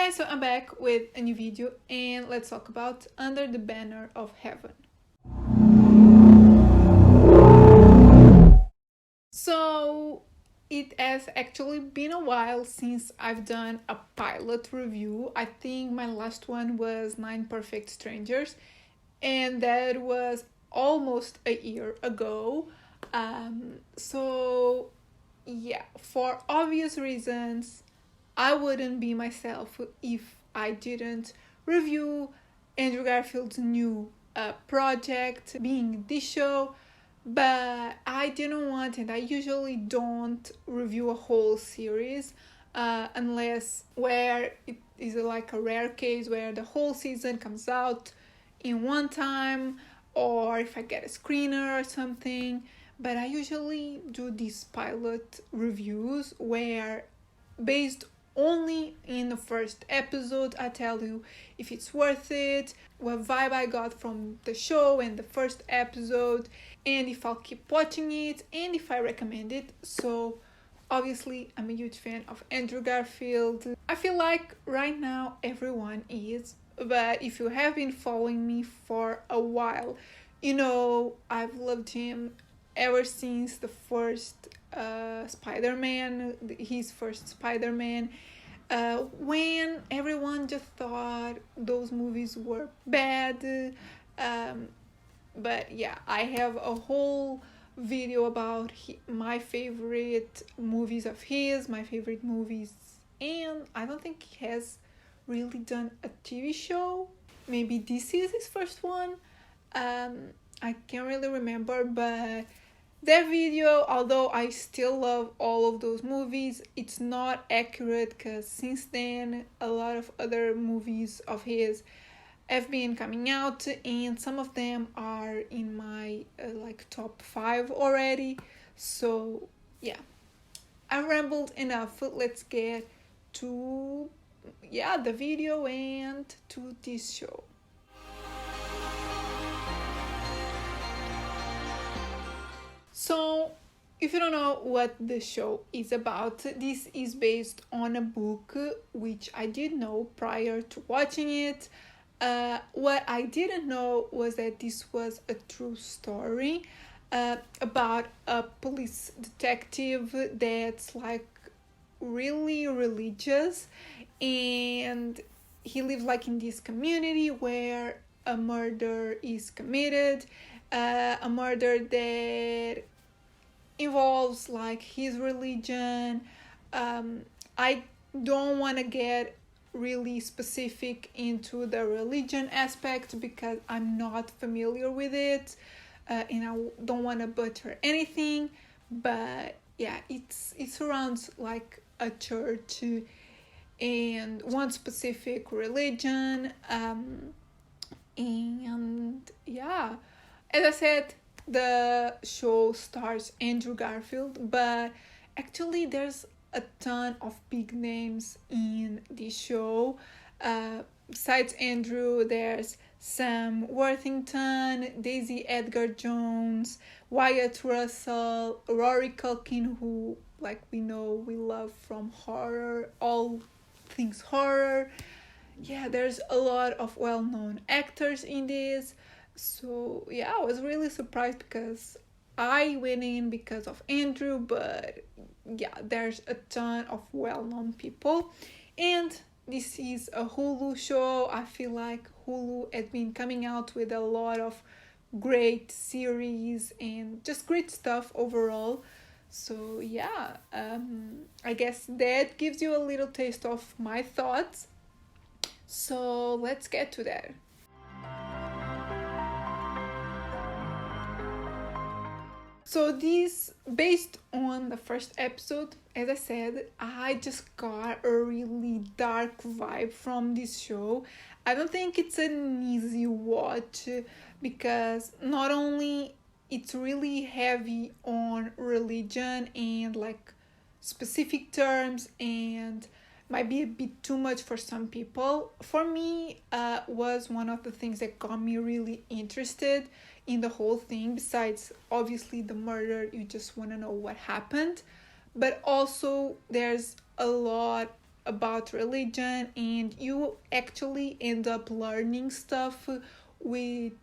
Guys, so I'm back with a new video and let's talk about Under the Banner of Heaven. So it has actually been a while since I've done a pilot review. I think my last one was 9 Perfect Strangers, and that was almost a year ago. So yeah, for obvious reasons, I wouldn't be myself if I didn't review Andrew Garfield's new project, being this show. But I didn't want, and I usually don't review a whole series unless where it is like a rare case where the whole season comes out in one time, or if I get a screener or something. But I usually do these pilot reviews where, based only in the first episode, I tell you if it's worth it, what vibe I got from the show and the first episode, and if I'll keep watching it, and if I recommend it. So obviously I'm a huge fan of Andrew Garfield. I feel like right now everyone is, but if you have been following me for a while, you know I've loved him ever since the first Spider-Man, his first Spider-Man, when everyone just thought those movies were bad. But yeah, I have a whole video about my favorite movies of his, my favorite movies, and I don't think he has really done a TV show. Maybe this is his first one. I can't really remember, but that video, although I still love all of those movies, it's not accurate because since then a lot of other movies of his have been coming out, and some of them are in my top 5 already. So yeah, I rambled enough. Let's get to the video and to this show. So, if you don't know what the show is about, this is based on a book, which I did know prior to watching it. What I didn't know was that this was a true story about a police detective that's like really religious, and he lives like in this community where a murder is committed, a murder that involves like his religion. I don't want to get really specific into the religion aspect because I'm not familiar with it, and I don't want to butcher anything. But yeah, it surrounds like a church and one specific religion, and yeah, as I said, the show stars Andrew Garfield, but actually there's a ton of big names in this show. Besides Andrew, there's Sam Worthington, Daisy Edgar Jones, Wyatt Russell, Rory Culkin, who we know we love from horror, all things horror. Yeah, there's a lot of well-known actors in this. So yeah, I was really surprised because I went in because of Andrew, but yeah, there's a ton of well-known people. And this is a Hulu show. I feel like Hulu has been coming out with a lot of great series and just great stuff overall. So yeah, I guess that gives you a little taste of my thoughts. So let's get to that. So this, based on the first episode, as I said, I just got a really dark vibe from this show. I don't think it's an easy watch because not only it's really heavy on religion and specific terms, and might be a bit too much for some people. For me, was one of the things that got me really interested in the whole thing. Besides, obviously, the murder, you just want to know what happened. But also, there's a lot about religion, and you actually end up learning stuff, which,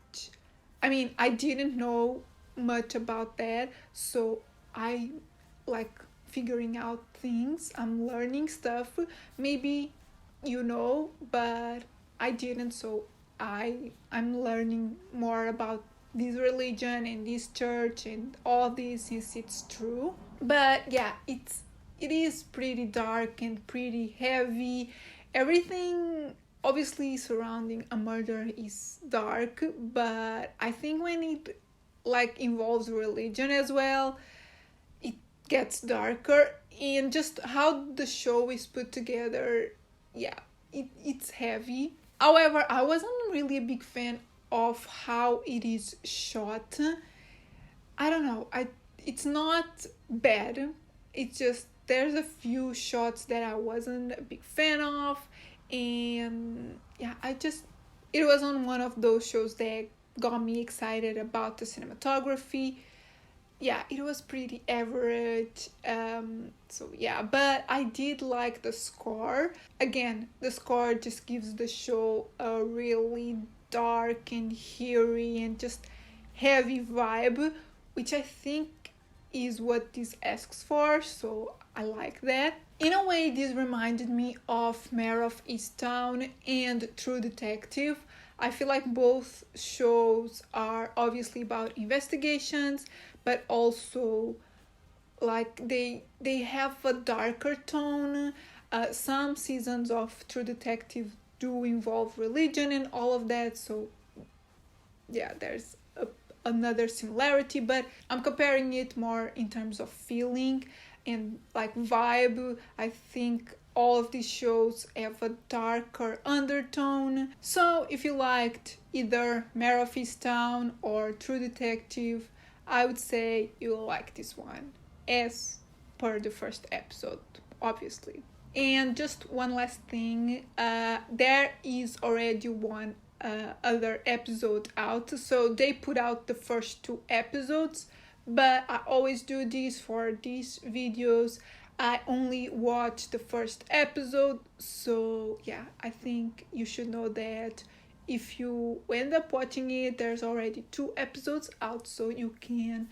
I mean, I didn't know much about that, so I like figuring out things. I'm learning stuff. Maybe you know, but I didn't, so I'm learning more about this religion and this church and all this, since it's true. But yeah, it is pretty dark and pretty heavy. Everything obviously surrounding a murder is dark, but I think when it like involves religion as well, it gets darker. And just how the show is put together, yeah, it's heavy. However, I wasn't really a big fan of how it is shot. I don't know. It's not bad. It's just there's a few shots that I wasn't a big fan of, and yeah, it wasn't one of those shows that got me excited about the cinematography. Yeah, it was pretty average. So yeah, but I did like the score. Again, the score just gives the show a really dark and eerie and just heavy vibe, which I think is what this asks for, so I like that. In a way, this reminded me of Mare of Easttown and True Detective. I feel like both shows are obviously about investigations, but also like they have a darker tone. Some seasons of True Detective do involve religion and all of that, so yeah, there's another similarity, but I'm comparing it more in terms of feeling and like vibe. I think all of these shows have a darker undertone. So if you liked either Mare of Easttown or True Detective, I would say you'll like this one, as per the first episode, obviously. And just one last thing, there is already one other episode out, so they put out the first 2 episodes, but I always do this for these videos. I only watch the first episode, so yeah, I think you should know that if you end up watching it, there's already 2 episodes out, so you can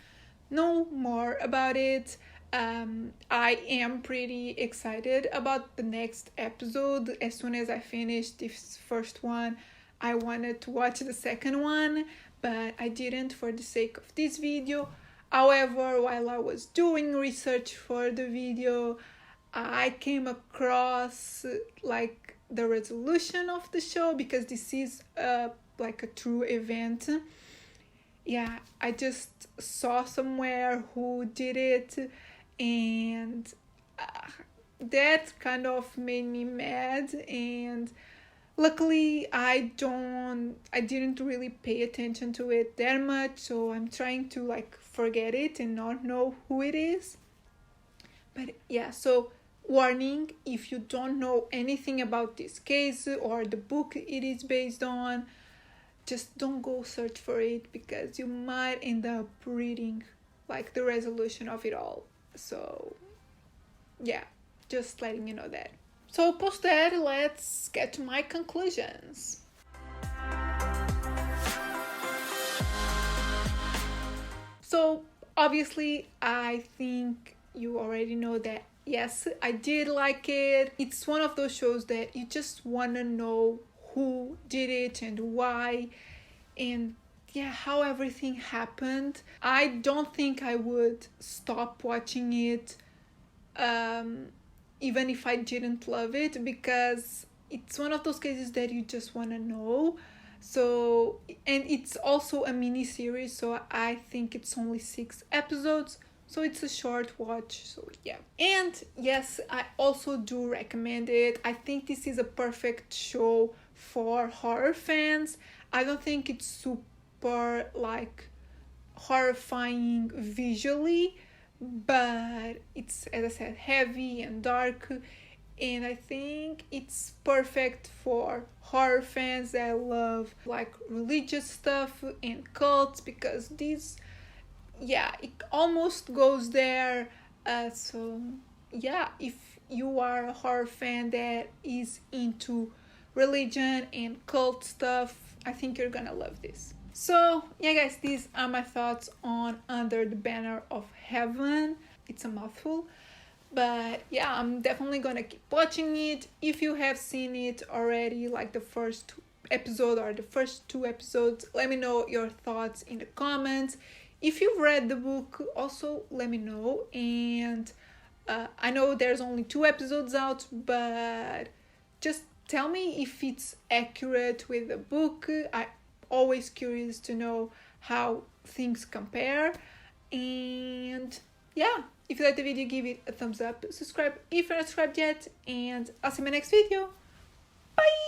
know more about it. I am pretty excited about the next episode. As soon as I finish this first one, I wanted to watch the second one, but I didn't for the sake of this video. However, while I was doing research for the video, I came across like the resolution of the show, because this is like a true event. Yeah, I just saw somewhere who did it, and that kind of made me mad, and luckily I didn't really pay attention to it that much, so I'm trying to like forget it and not know who it is. But yeah, so warning, if you don't know anything about this case or the book it is based on, just don't go search for it, because you might end up reading like the resolution of it all. So yeah, just letting you know that. So post that, let's get to my conclusions. So obviously I think you already know that yes, I did like it. It's one of those shows that you just want to know who did it and why, and yeah, how everything happened. I don't think I would stop watching it even if I didn't love it, because it's one of those cases that you just want to know. So, and it's also a mini series, so I think it's only 6 episodes, so it's a short watch. So yeah, and yes, I also do recommend it. I think this is a perfect show for horror fans. I don't think it's super like horrifying visually, but it's, as I said, heavy and dark, and I think it's perfect for horror fans that love like religious stuff and cults, because this, yeah, it almost goes there. So yeah, if you are a horror fan that is into religion and cult stuff, I think you're gonna love this. So yeah guys, these are my thoughts on Under the Banner of Heaven. It's a mouthful, but yeah, I'm definitely gonna keep watching it. If you have seen it already, like the first episode or the first 2 episodes, let me know your thoughts in the comments. If you've read the book, also let me know. And I know there's only 2 episodes out, but just tell me if it's accurate with the book. I'm always curious to know how things compare. And yeah, if you like the video, give it a thumbs up, subscribe if you're not subscribed yet, and I'll see you in my next video. Bye!